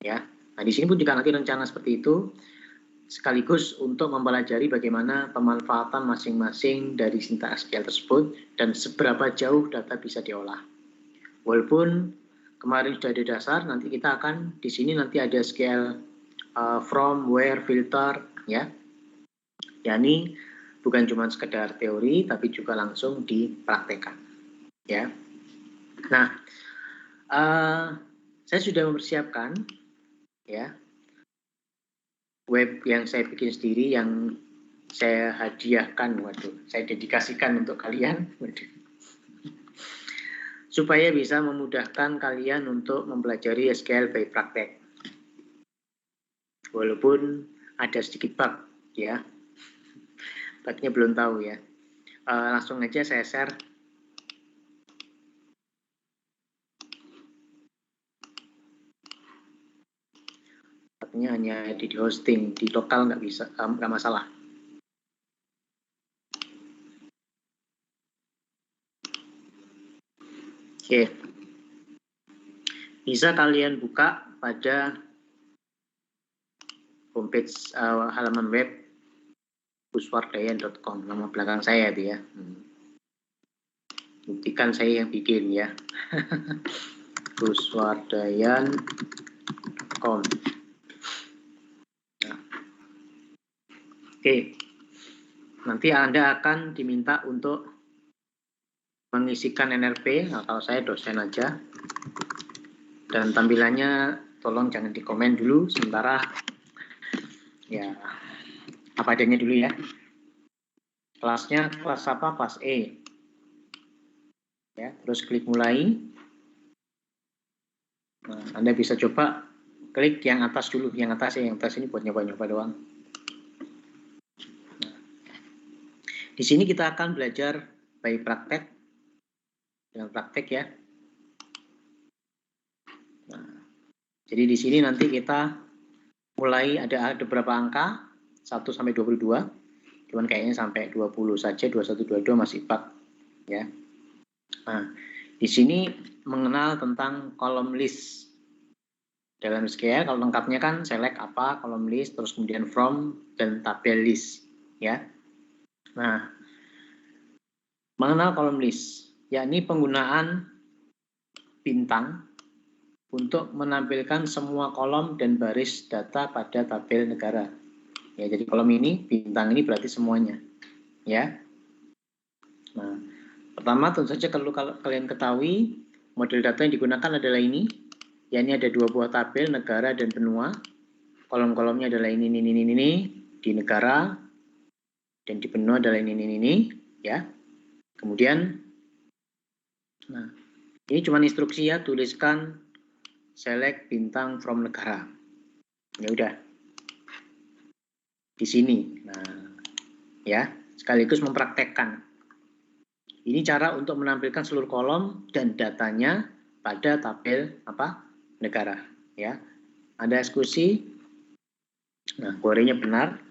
ya. Nah, di sini pun juga nanti rencana seperti itu, sekaligus untuk mempelajari bagaimana pemanfaatan masing-masing dari sintaks SQL tersebut dan seberapa jauh data bisa diolah. Walaupun kemarin sudah ada dasar, nanti kita akan di sini nanti ada SQL from, where, filter, ya. Yani bukan cuma sekedar teori, tapi juga langsung dipraktekkan, ya. Nah, saya sudah mempersiapkan, ya, web yang saya bikin sendiri yang saya hadiahkan, saya dedikasikan untuk kalian, supaya bisa memudahkan kalian untuk mempelajari SQL by praktek. Walaupun ada sedikit bug, ya, bugnya belum tahu ya. Langsung aja saya share. Bugnya hanya di hosting, di lokal nggak bisa, nggak masalah. Oke, bisa kalian buka pada homepage halaman web puswardayan.com, nama belakang saya itu ya. Buktikan saya yang bikin ya. puswardayan.com. Nah. Oke, nanti Anda akan diminta untuk mengisikan NRP. Nah, kalau saya dosen aja, dan tampilannya tolong jangan dikomen dulu, sementara ya apa adanya dulu ya. Kelasnya kelas apa? Kelas E. Ya, terus klik mulai. Nah, Anda bisa coba klik yang atas dulu, yang atas ya, yang atas ini buat nyoba-nyoba doang. Nah, di sini kita akan belajar by praktek, dengan praktek ya. Nah, jadi di sini nanti kita mulai ada beberapa angka 1 sampai 22. Cuman kayaknya sampai 20 saja, 21 22 masih bug ya. Nah, di sini mengenal tentang kolom list. Dalam SQL kalau lengkapnya kan select apa, kolom list, terus kemudian from dan tabel list ya. Nah, mengenal kolom list, yakni penggunaan bintang untuk menampilkan semua kolom dan baris data pada tabel negara. Ya, jadi kolom ini, bintang ini berarti semuanya. Ya. Nah, pertama tentu saja kalau kalian ketahui, model data yang digunakan adalah ini. Yakni ada 2 buah tabel, negara dan benua. Kolom-kolomnya adalah ini, di negara, dan di benua adalah ini, ya. Kemudian, nah, ini cuma instruksi ya, tuliskan select bintang from negara. Ya udah. Di sini. Nah, ya, sekaligus mempraktekkan. Ini cara untuk menampilkan seluruh kolom dan datanya pada tabel apa? Negara, ya. Ada eksekusi. Nah, query-nya benar.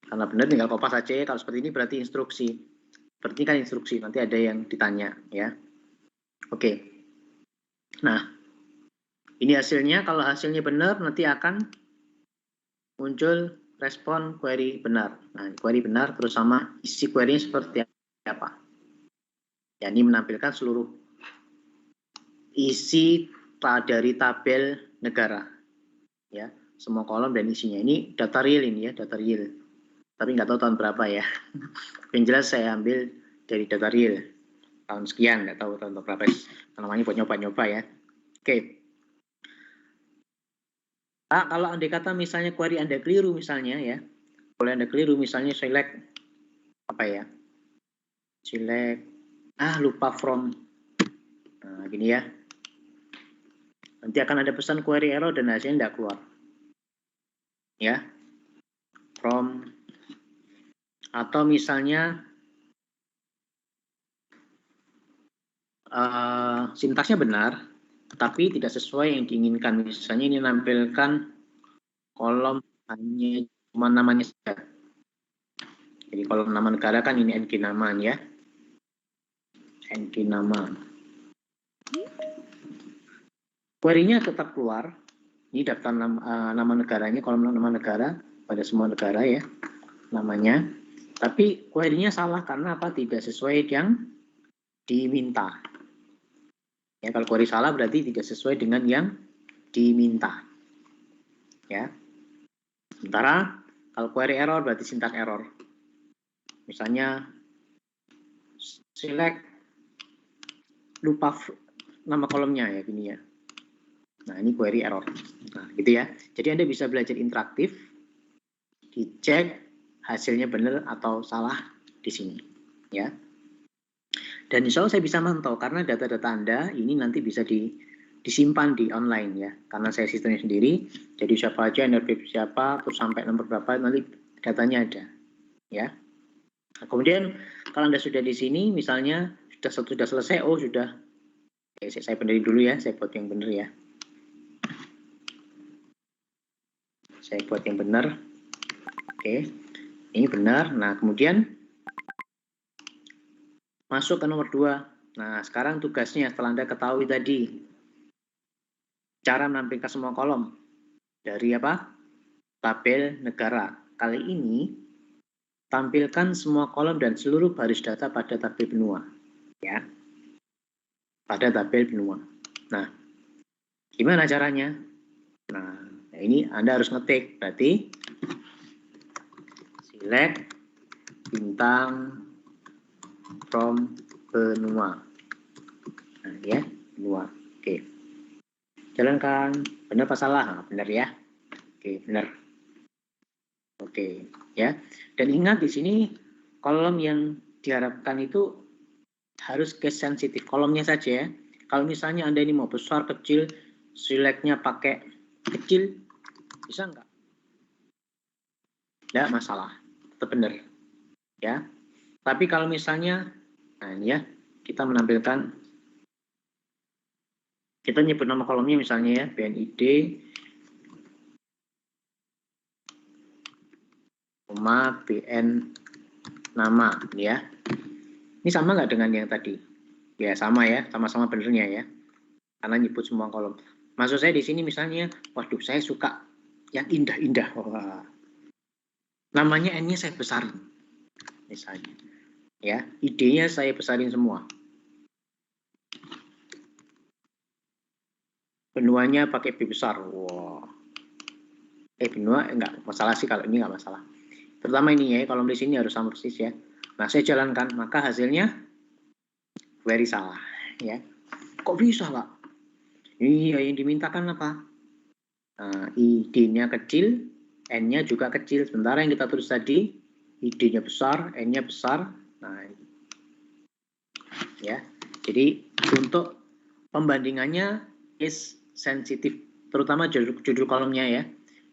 Karena benar tinggal kopas saja. Kalau seperti ini berarti instruksi. Berarti kan instruksi, nanti ada yang ditanya, ya. Oke. Nah, ini hasilnya. Kalau hasilnya benar, nanti akan muncul respon query benar. Nah, query benar terus sama isi query seperti apa. Ya, ini menampilkan seluruh isi dari tabel negara. Ya, semua kolom dan isinya. Ini data real ini ya, data real. Tapi nggak tahu tahun berapa ya. Yang jelas saya ambil dari data real. Tahun sekian, nggak tahu tahun berapa. Namanya buat nyoba-nyoba ya. Oke. Kalau andai kata misalnya query Anda keliru misalnya ya. Kalau Anda keliru misalnya select apa ya? Select lupa from. Nah, gini ya. Nanti akan ada pesan query error dan hasilnya tidak keluar. Ya. From atau misalnya sintaksnya benar tapi tidak sesuai yang diinginkan. Misalnya ini menampilkan kolom hanya cuma namanya saja. Jadi kolom nama negara kan ini NG nama ya. NG nama. Query-nya tetap keluar, Ini daftar nama negaranya, kolom nama negara pada semua negara ya namanya. Tapi query-nya salah karena apa? Tidak sesuai yang diminta. Ya, kalau query salah berarti tidak sesuai dengan yang diminta. Ya. Sementara kalau query error berarti syntax error. Misalnya select lupa nama kolomnya ya gini ya. Nah, ini query error. Nah, gitu ya. Jadi Anda bisa belajar interaktif, dicek hasilnya benar atau salah di sini, ya. Dan insya Allah saya bisa mantau karena data-data Anda ini nanti bisa disimpan di online ya. Karena saya sistemnya sendiri, jadi siapa aja, NRP siapa, terus sampai nomor berapa, nanti datanya ada, ya. Nah, kemudian kalau Anda sudah di sini, misalnya sudah selesai, oh sudah, oke, saya benerin dulu ya, saya buat yang benar ya. Saya buat yang benar. Oke, ini benar. Nah, kemudian masuk ke nomor 2. Nah, sekarang tugasnya setelah Anda ketahui tadi cara menampilkan semua kolom dari apa? Tabel negara. Kali ini tampilkan semua kolom dan seluruh baris data pada tabel benua, ya. Pada tabel benua. Nah, gimana caranya? Nah, ini Anda harus ngetik, berarti select bintang from benua. Nah, ya, benua. Oke. Jalankan. Benar apa salah? Nah, benar ya. Oke, benar. Oke, ya. Dan ingat di sini kolom yang diharapkan itu harus case sensitif. Kolomnya saja ya. Kalau misalnya Anda ini mau besar, kecil, select-nya pakai kecil, bisa nggak? Tidak masalah. Tetap benar. Ya. Tapi kalau misalnya, nah ini ya, kita menampilkan, kita nyebut nama kolomnya misalnya ya, BNID, BN nama, ya. Ini sama nggak dengan yang tadi? Ya sama ya, sama-sama benernya ya. Karena nyebut semua kolom. Maksud saya di sini misalnya, waduh saya suka yang indah-indah. Wah. Namanya N-nya saya besarin. Misalnya. Ya, idenya saya besarin semua. Benuanya pakai B besar. Wow. Benua enggak masalah sih kalau ini enggak masalah. Terutama ini ya, kolom di sini harus sama persis ya. Nah, saya jalankan, maka hasilnya query salah ya. Kok bisa, Pak? Iya, yang dimintakan apa? ID-nya kecil, N-nya juga kecil. Sementara yang kita tulis tadi, ID-nya besar, N-nya besar. Nah, ya. Jadi untuk pembandingannya case sensitif, terutama judul kolomnya ya.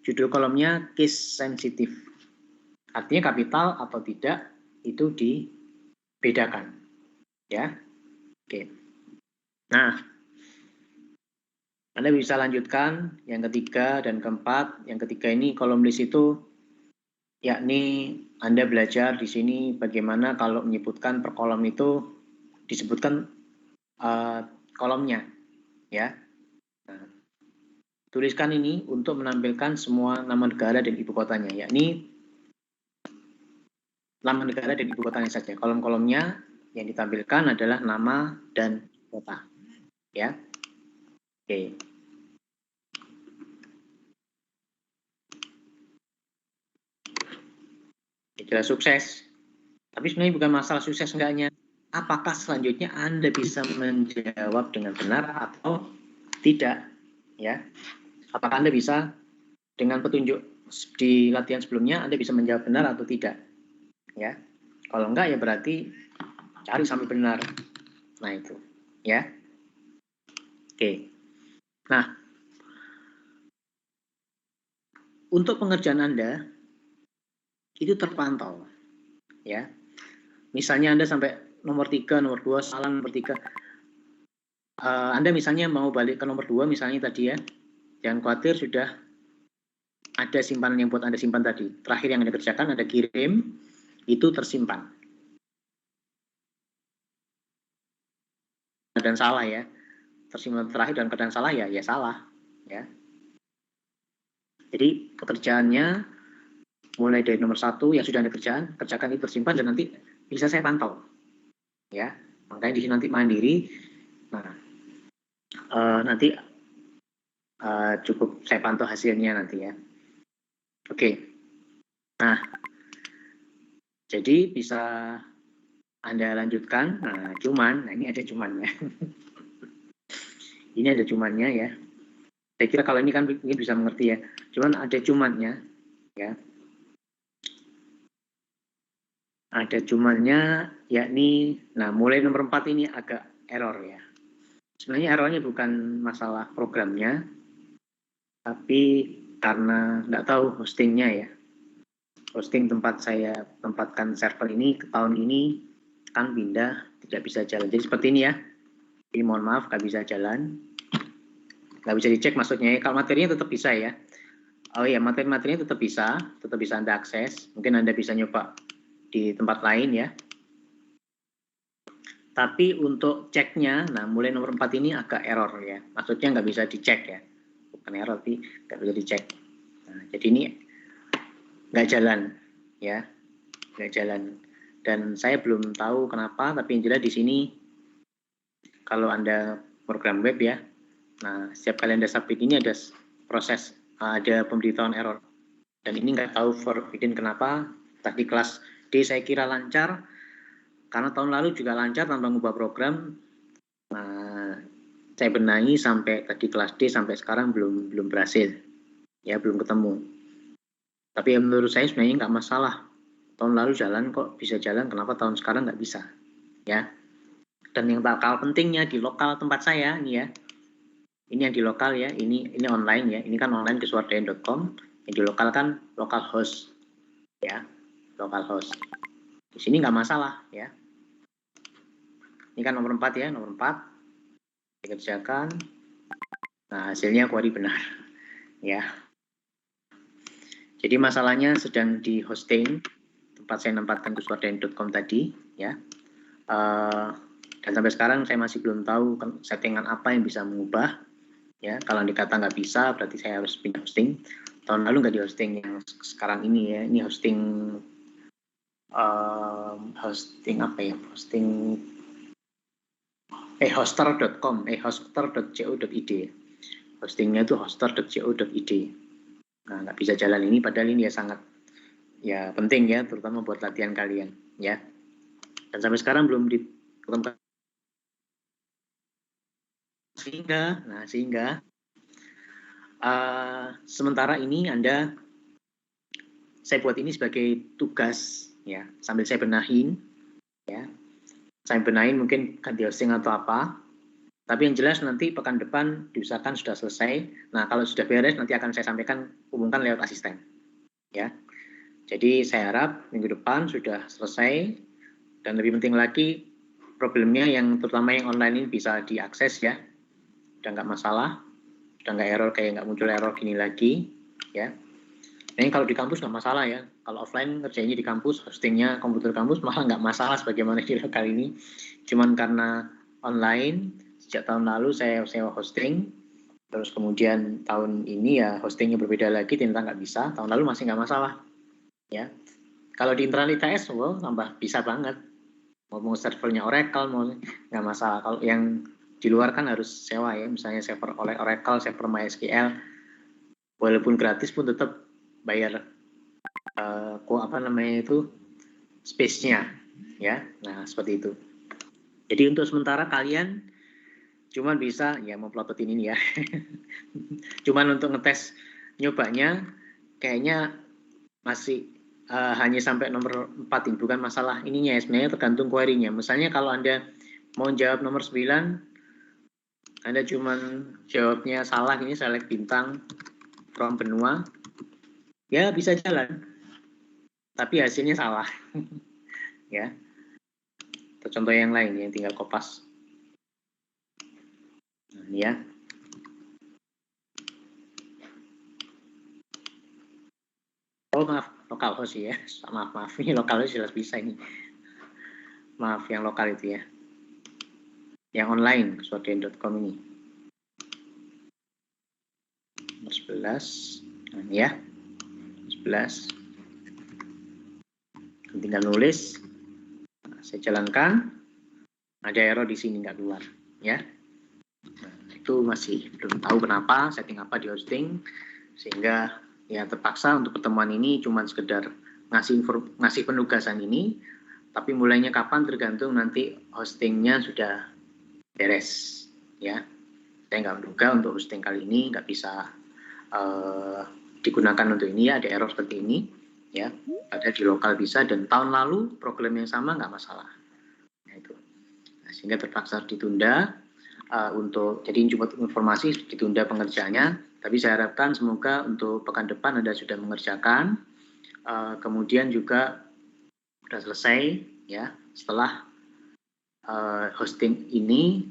Judul kolomnya case sensitif. Artinya kapital atau tidak itu dibedakan. Ya. Oke. Nah, Anda bisa lanjutkan yang ketiga dan keempat. Yang ketiga ini kolom list itu yakni Anda belajar di sini bagaimana kalau menyebutkan per kolom itu disebutkan kolomnya, ya. Nah, tuliskan ini untuk menampilkan semua nama negara dan ibu kotanya, yakni nama negara dan ibu kotanya saja. Kolom-kolomnya yang ditampilkan adalah nama dan kota, ya. Oke. Jelas sukses. Tapi sebenarnya bukan masalah sukses enggaknya. Apakah selanjutnya Anda bisa menjawab dengan benar atau tidak? Ya, apakah Anda bisa dengan petunjuk di latihan sebelumnya Anda bisa menjawab benar atau tidak? Ya, kalau enggak ya berarti cari sampai benar. Nah itu, ya. Oke. Nah, untuk pengerjaan Anda itu terpantau, ya. Misalnya Anda sampai nomor 3, nomor 2, salah nomor 3. Anda misalnya mau balik ke nomor 2 misalnya tadi ya. Jangan khawatir, sudah ada simpanan yang buat Anda simpan tadi. Terakhir yang Anda kerjakan ada kirim, itu tersimpan. Dan salah ya. Tersimpan terakhir dalam keadaan salah ya salah, ya. Jadi pekerjaannya mulai dari nomor 1 yang sudah Anda kerjakan itu tersimpan dan nanti bisa saya pantau. Ya, makanya di sini nanti mandiri. Nah, nanti cukup saya pantau hasilnya nanti ya. Oke. Nah, jadi bisa Anda lanjutkan. Nah, ini ada cumannya. Ini ada cumannya ya. Saya kira kalau ini kan ini bisa mengerti ya. Cuman ada cumannya ya. Ada cumannya yakni, nah mulai nomor 4 ini agak error ya. Sebenarnya errornya bukan masalah programnya, tapi karena nggak tahu hostingnya ya. Hosting tempat saya tempatkan server ini ke tahun ini kan pindah, tidak bisa jalan. Jadi seperti ini ya. Ini mohon maaf, nggak bisa jalan. Nggak bisa dicek maksudnya ya. Kalau materinya tetap bisa ya. Oh iya, materi-materinya tetap bisa Anda akses. Mungkin Anda bisa nyoba di tempat lain ya. Tapi untuk ceknya, nah mulai nomor 4 ini agak error ya. Maksudnya nggak bisa dicek ya. Bukan error, tapi nggak bisa dicek. Nah, jadi ini nggak jalan ya. Nggak jalan. Dan saya belum tahu kenapa, tapi yang jelas di sini kalau Anda program web ya, nah setiap kali Anda submit ini ada proses, ada pemberitahuan error. Dan ini nggak tahu forbidden kenapa. Tadi kelas D saya kira lancar, karena tahun lalu juga lancar tanpa mengubah program. Nah, saya benahi sampai tadi kelas D sampai sekarang belum berhasil, ya belum ketemu. Tapi menurut saya sebenarnya nggak masalah. Tahun lalu jalan kok bisa jalan, kenapa tahun sekarang nggak bisa? Ya. Dan yang bakal pentingnya di lokal tempat saya nih ya. Ini yang di lokal ya, ini online ya. Ini kan online ke suardayan.com. Yang di lokal kan localhost ya, localhost. Di sini nggak masalah ya. Ini kan nomor 4 ya, nomor 4 dikerjakan. Nah, hasilnya query benar ya. Jadi masalahnya sedang di hosting tempat saya menempatkan suardayan.com tadi ya. Dan sampai sekarang saya masih belum tahu settingan apa yang bisa mengubah ya. Kalau dikata nggak bisa berarti saya harus pindah hosting. Tahun lalu nggak di hosting yang sekarang ini ya. Ini hosting apa ya? Hoster.com, hoster.co.id. Hostingnya itu hoster.co.id. Nah, nggak bisa jalan ini, padahal ini ya sangat ya penting ya, terutama buat latihan kalian ya. Dan sampai sekarang belum ditemukan. Sehingga sementara ini saya buat ini sebagai tugas ya, sambil saya benahin ya. Saya benahin mungkin ganti hosting atau apa. Tapi yang jelas nanti pekan depan diusahakan sudah selesai. Nah, kalau sudah beres nanti akan saya sampaikan, hubungkan lewat asisten. Ya. Jadi saya harap minggu depan sudah selesai, dan lebih penting lagi problemnya yang terutama yang online ini bisa diakses ya. Udah nggak masalah, udah nggak error, kayak nggak muncul error gini lagi ya. Ini kalau di kampus nggak masalah ya. Kalau offline ngerjainnya di kampus, hostingnya komputer kampus malah nggak masalah sebagaimana di lokal ini. Cuman karena online, sejak tahun lalu saya sewa hosting, terus kemudian tahun ini ya hostingnya berbeda lagi, ternyata nggak bisa. Tahun lalu masih nggak masalah ya. Kalau di internal ITS, tambah bisa banget. Mau servernya Oracle, mau nggak masalah. Kalau yang di luar kan harus sewa ya, misalnya server oleh Oracle, server MySQL, walaupun gratis pun tetap bayar space-nya ya. Nah, seperti itu. Jadi untuk sementara kalian cuman bisa ya memplototin ini ya. Cuman untuk ngetes nyobanya kayaknya masih hanya sampai nomor 4 ini, bukan masalah ininya ya, sebenarnya tergantung query-nya. Misalnya kalau Anda mau jawab nomor 9, Anda cuman jawabnya salah, ini select bintang from benua, ya bisa jalan. Tapi hasilnya salah. Ya. Atau contoh yang lain yang tinggal kopas. Nah, ini ya. Oh maaf, localhost ya. Maaf. Ini localhost jelas bisa ini. Maaf, yang lokal itu ya. Yang online, suardayan.com ini. Nomor 11. Nah, ya, 11. Tinggal nulis. Nah, saya jalankan. Ada error di sini nggak keluar, ya. Nah, itu masih belum tahu kenapa setting apa di hosting, sehingga ya terpaksa untuk pertemuan ini cuma sekedar ngasih penugasan ini, tapi mulainya kapan tergantung nanti hostingnya sudah beres, ya. Saya nggak menduga untuk hosting kali ini nggak bisa digunakan untuk ini, ya, ada error seperti ini, ya. Ada di lokal bisa, dan tahun lalu program yang sama nggak masalah. Nah, itu. Nah, sehingga terpaksa ditunda untuk, jadi cuma informasi ditunda pengerjaannya, tapi saya harapkan semoga untuk pekan depan Anda sudah mengerjakan, kemudian juga sudah selesai, ya, setelah hosting ini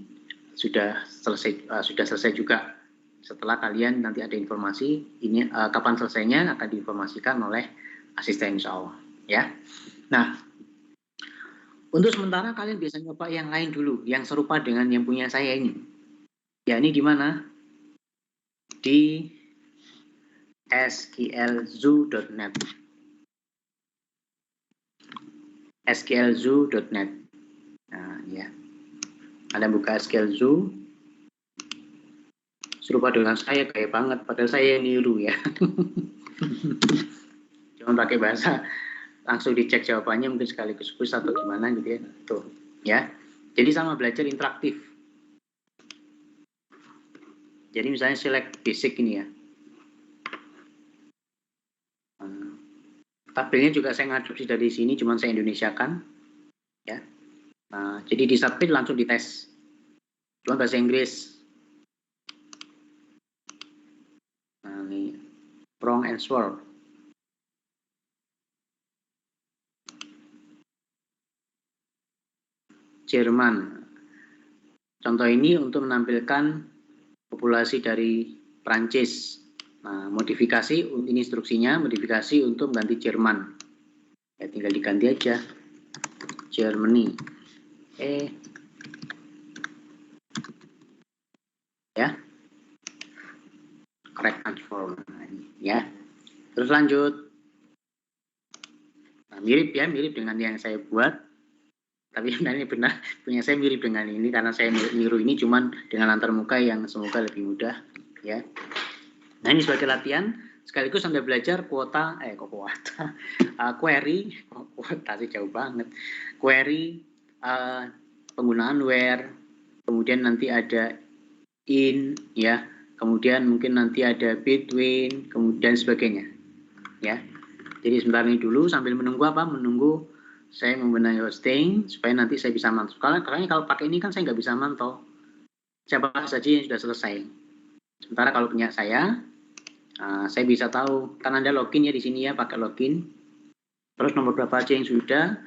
sudah selesai juga. Setelah kalian nanti ada informasi ini kapan selesainya akan diinformasikan oleh asisten, insya Allah, ya. Nah, untuk sementara kalian bisa nyoba yang lain dulu, yang serupa dengan yang punya saya ini. Ya, ini di mana? Di sklzoo.net. sklzoo.net. Nah, ya. Anda buka SQLZoo, serupa dengan saya, kayak banget, padahal saya yang niru, ya. Cuma pakai bahasa, langsung dicek jawabannya mungkin sekaligus quiz atau gimana gitu, ya. Tuh, ya. Jadi sama belajar interaktif. Jadi misalnya select basic ini, ya. Tabelnya juga saya ngadopsi dari sini, cuma saya Indonesiakan, ya. Nah, jadi di submit langsung dites. Cuma bahasa Inggris. Nah, ini wrong answer. Jerman. Contoh ini untuk menampilkan populasi dari Prancis. Nah, modifikasi, ini instruksinya, modifikasi untuk mengganti Jerman. Ya, tinggal diganti aja. Germany. Ya. Correct transform. Ya. Terus lanjut. Nah, mirip dengan yang saya buat. Tapi sebenarnya benar, punya saya mirip dengan ini karena saya niru ini cuman dengan antarmuka yang semoga lebih mudah, ya. Nah, ini sebagai latihan sekaligus Anda belajar query, kuota sih jauh banget. Query, penggunaan where, kemudian nanti ada in, ya. Kemudian mungkin nanti ada between, kemudian sebagainya, ya. Jadi sebentar ini dulu sambil menunggu apa? Menunggu saya membenahi hosting supaya nanti saya bisa mantau. Karena kalau pakai ini kan saya nggak bisa mantau siapa saja yang sudah selesai. Sementara kalau punya saya bisa tahu. Kan Anda login ya di sini, ya, pakai login. Terus nomor berapa aja yang sudah,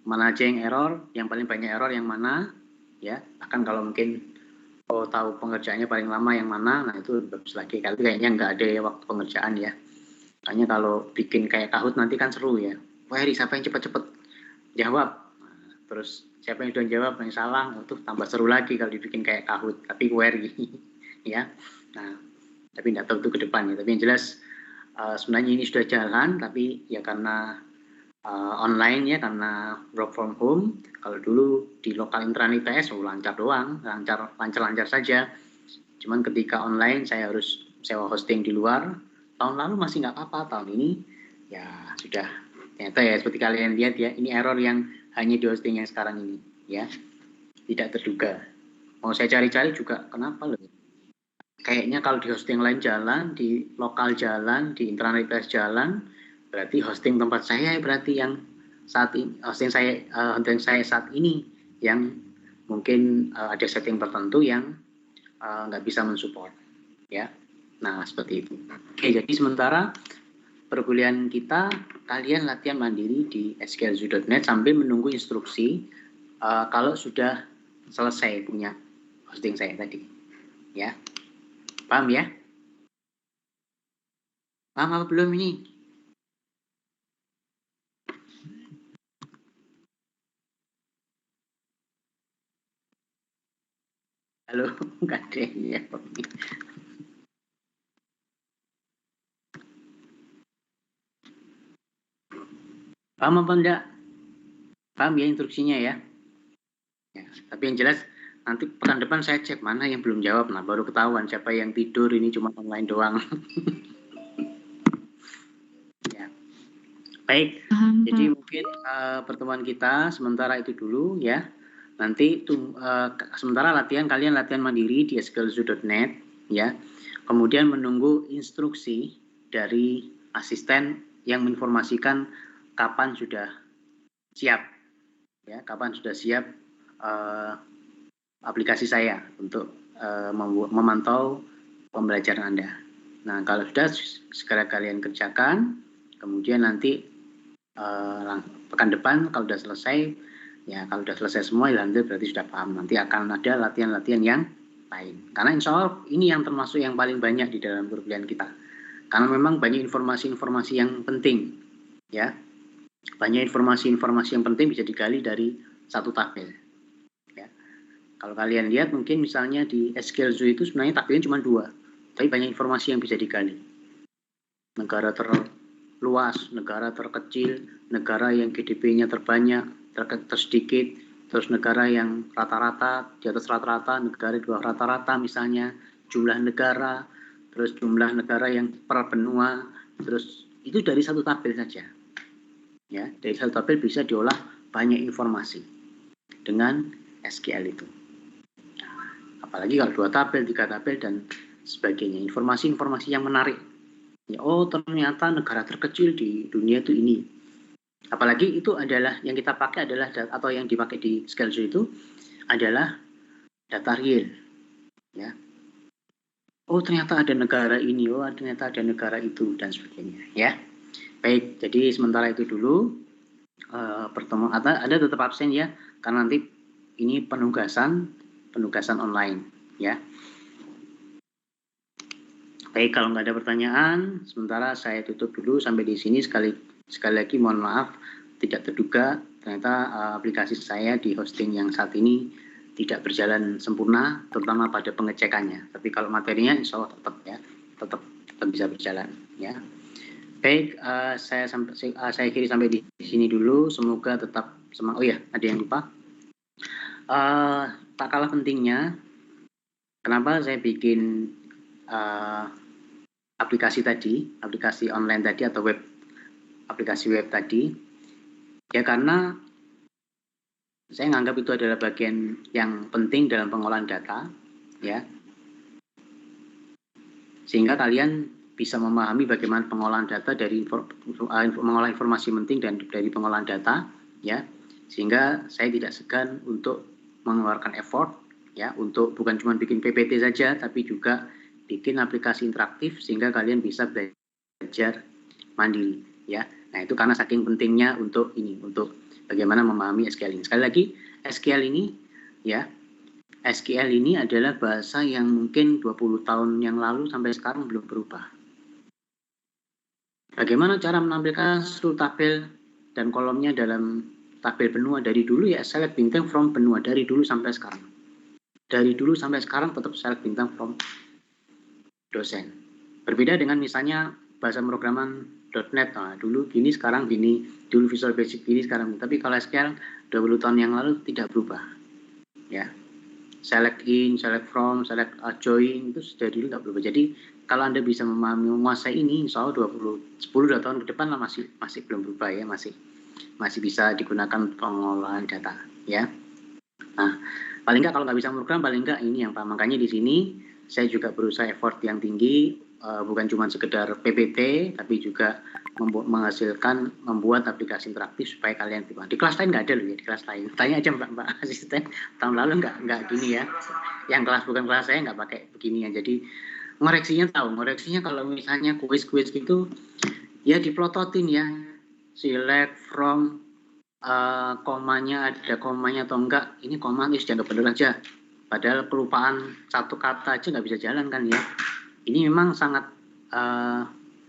mana aja yang error, yang paling banyak error yang mana, ya. Bahkan kalau mungkin tahu pengerjaannya paling lama yang mana, nah itu bagus lagi. Tapi kayaknya nggak ada ya waktu pengerjaan, ya. Hanya kalau bikin kayak Kahoot nanti kan seru, ya. Query, siapa yang cepat-cepat jawab. Nah, terus siapa yang sudah jawab, yang salah, itu tambah seru lagi kalau dibikin kayak Kahoot, tapi query. Ya. Nah, tapi tidak tahu itu ke depan, ya. Tapi yang jelas sebenarnya ini sudah jalan, tapi ya karena online, ya, karena work from home. Kalau dulu di lokal intranet IPS lancar doang, lancar saja. Cuman ketika online saya harus sewa hosting di luar. Tahun lalu masih nggak apa-apa, tahun ini ya sudah, ternyata ya seperti kalian lihat, ya, ini error yang hanya di hosting yang sekarang ini, ya, tidak terduga. Mau saya cari-cari juga kenapa loh. Kayaknya kalau di hosting lain jalan, di lokal jalan, di intranet IPS jalan, berarti hosting tempat saya berarti yang saat ini, hosting saya saat ini yang mungkin ada setting tertentu yang nggak bisa mensupport, ya. Nah, seperti itu. Oke, jadi sementara perkuliahan kita, kalian latihan mandiri di sklzoo.net sambil menunggu instruksi kalau sudah selesai punya hosting saya tadi, ya. Paham, ya? Paham apa belum ini? Halo, nggak ada ya. Paham apa enggak? Paham ya instruksinya ya? Ya, tapi yang jelas nanti pekan depan saya cek mana yang belum jawab, nah baru ketahuan siapa yang tidur ini cuma online doang. Ya. Baik, Paham, jadi Pak. mungkin pertemuan kita sementara itu dulu ya. Nanti sementara kalian latihan mandiri di skillzoo.net ya. Kemudian menunggu instruksi dari asisten yang menginformasikan kapan sudah siap ya, kapan sudah siap aplikasi saya untuk memantau pembelajaran Anda. Nah, kalau sudah segera kalian kerjakan, kemudian nanti pekan depan kalau sudah selesai, ya kalau sudah selesai semua, ya berarti sudah paham. Nanti akan ada latihan-latihan yang lain. Karena insya Allah ini yang termasuk yang paling banyak di dalam perkuliahan kita. Karena memang banyak informasi-informasi yang penting, ya. Banyak informasi-informasi yang penting bisa digali dari satu tabel. Ya. Kalau kalian lihat mungkin misalnya di skillzoo itu sebenarnya tabelnya cuma 2, tapi banyak informasi yang bisa digali. Negara terluas, negara terkecil, negara yang GDP-nya terbanyak, tersedikit, terus negara yang rata-rata, di atas rata-rata, negara di bawah rata-rata misalnya, jumlah negara, terus jumlah negara yang per benua, terus itu dari satu tabel saja. Ya, dari satu tabel bisa diolah banyak informasi dengan SQL itu. Nah, apalagi kalau 2 tabel, 3 tabel dan sebagainya, informasi-informasi yang menarik. Ya, oh ternyata negara terkecil di dunia itu ini. Apalagi itu adalah yang kita pakai adalah atau yang dipakai di skillzoo itu adalah data real. Ya. Oh ternyata ada negara ini, oh ternyata ada negara itu dan sebagainya. Ya. Baik, jadi sementara itu dulu pertemuan Anda tetap absen ya, karena nanti ini penugasan online ya. Baik, kalau nggak ada pertanyaan, sementara saya tutup dulu sampai di sini. Sekali lagi mohon maaf, tidak terduga ternyata aplikasi saya di hosting yang saat ini tidak berjalan sempurna, terutama pada pengecekannya. Tapi kalau materinya insya Allah tetap bisa berjalan. Ya. Baik, saya akhiri sampai di sini dulu. Semoga tetap semangat. Oh ya, ada yang lupa. Tak kalah pentingnya, kenapa saya bikin aplikasi online tadi atau aplikasi web tadi, ya karena saya menganggap itu adalah bagian yang penting dalam pengolahan data, ya, sehingga kalian bisa memahami bagaimana pengolahan data dari mengolah informasi penting dan dari pengolahan data, ya, sehingga saya tidak segan untuk mengeluarkan effort, ya, untuk bukan cuma bikin PPT saja, tapi juga bikin aplikasi interaktif sehingga kalian bisa belajar mandiri, ya. Nah, itu karena saking pentingnya untuk bagaimana memahami SQL ini. Sekali lagi, SQL ini ya, SQL ini adalah bahasa yang mungkin 20 tahun yang lalu sampai sekarang belum berubah. Bagaimana cara menampilkan seluruh tabel dan kolomnya dalam tabel benua dari dulu ya, select bintang from benua dari dulu sampai sekarang. Dari dulu sampai sekarang tetap select bintang from dosen. Berbeda dengan misalnya bahasa pemrograman .NET, nah, dulu gini, sekarang gini, dulu Visual Basic gini, sekarang. Tapi kalau SQL 20 tahun yang lalu tidak berubah. Ya, select in, select from, select join itu sudah dulu tidak berubah. Jadi kalau Anda bisa memahami, menguasai ini, insya Allah 10 tahun ke depan lah masih belum berubah ya, masih bisa digunakan pengolahan data ya. Nah, paling nggak kalau nggak bisa program, paling nggak ini yang Pak. Makanya di sini saya juga berusaha effort yang tinggi, bukan cuma sekedar PPT, tapi juga membuat aplikasi interaktif supaya kalian di kelas lain nggak ada loh ya, di kelas lain. Tanya aja Mbak asisten, tahun lalu nggak gini ya. Yang kelas bukan kelas saya nggak pakai beginian. Jadi ngoreksinya kalau misalnya kuis gitu, ya diplototin ya, select from, komanya ada komanya atau enggak, ini koma ini sudah nggak benar aja, padahal kelupaan satu kata aja nggak bisa jalan kan ya. Ini memang sangat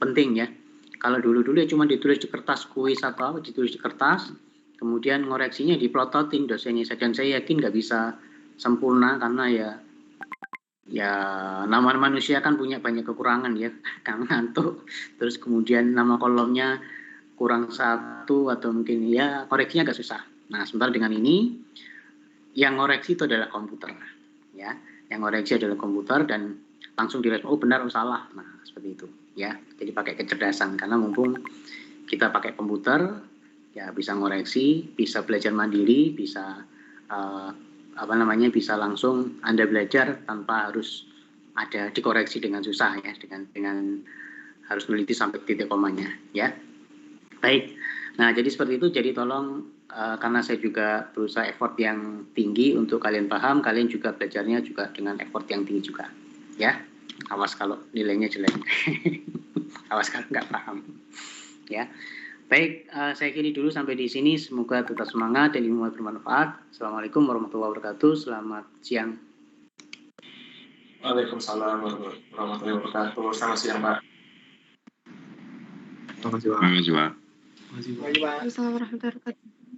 penting ya. Kalau dulu ya cuma ditulis di kertas kuis atau apa, ditulis di kertas, kemudian ngoreksinya diplototin dosennya saja, dan saya yakin nggak bisa sempurna karena ya nama manusia kan punya banyak kekurangan ya, kan ngantuk, terus kemudian nama kolomnya kurang satu atau mungkin ya koreksinya agak susah. Nah, sementara dengan ini yang ngoreksi itu adalah komputer, ya. Yang ngoreksi adalah komputer dan langsung direspon, oh benar, oh salah. Nah, seperti itu, ya. Jadi pakai kecerdasan karena mumpung kita pakai komputer, ya bisa ngoreksi, bisa belajar mandiri, bisa bisa langsung Anda belajar tanpa harus ada dikoreksi dengan susah ya, dengan harus meneliti sampai titik komanya, ya. Baik. Nah, jadi seperti itu. Jadi tolong karena saya juga berusaha effort yang tinggi untuk kalian paham, kalian juga belajarnya juga dengan effort yang tinggi juga, ya. Awas kalau nilainya jelek. Awas kalau nggak paham, ya. Baik, saya kiri dulu sampai di sini. Semoga tetap semangat dan ilmu bermanfaat. Assalamualaikum warahmatullahi wabarakatuh. Selamat siang. Waalaikumsalam warahmatullahi wabarakatuh. Selamat siang, Pak. Selamat siang. Selamat siang. Assalamualaikum warahmatullahi wabarakatuh.